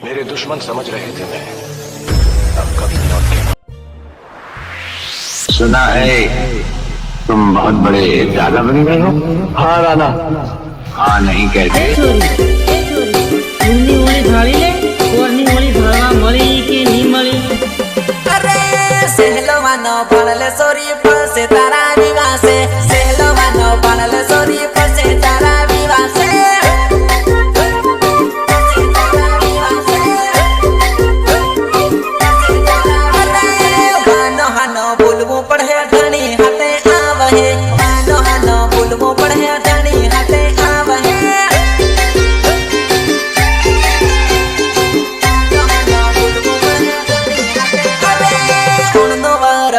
मेरे दुश्मन समझ रहे थे मैं अब कभी लौट के। सुना है तुम बहुत बड़े दादा बन गए हो। हाँ राणा। हाँ नहीं कहते। ઊંની ઓળી ઢાળી લે કોરની ઓળી ઢાળવા મળી કે નહીં મળી અરે સહેલવાનો ભણલે સોરી પડશે તારા વિવાસે સહેલવાનો ભણલે સોરી પડશે તારા વિવાસે હાનો બોલવું પડે ધણી હાથે આવહે હાનો બોલવું પડે ધણી હાથે આવહે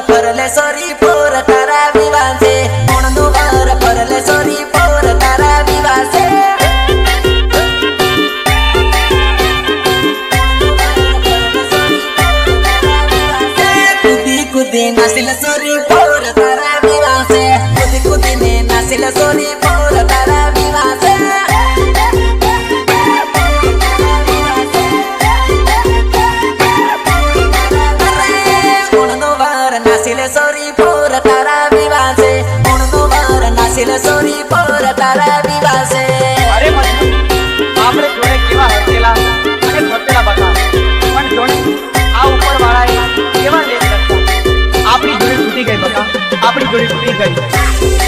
પરલે સોરી પોર તારા વિવાસે કોણનો વાર પરલે સોરી પોર તારા વિવાસે કુદી કુદી નાસિલ સોરી પોર તારા વિવાસે કુદી કુદી ને નાસિલ સોરી પોર તારા વિવાસે નાસિલે સોરી પોર તારા વિવાસે કોણનો વાર નાસિલે સોરી પોર તારા વિવાસે અરે આપણે જોડે કેવા હસેલા અને ફરતેલા બકા પણ જોડે આ ઉપર વાળાએ કેવા લેખ લખતા આપણી જોડે તૂટી ગઈ બકા આપણી જોડે તૂટી ગઈ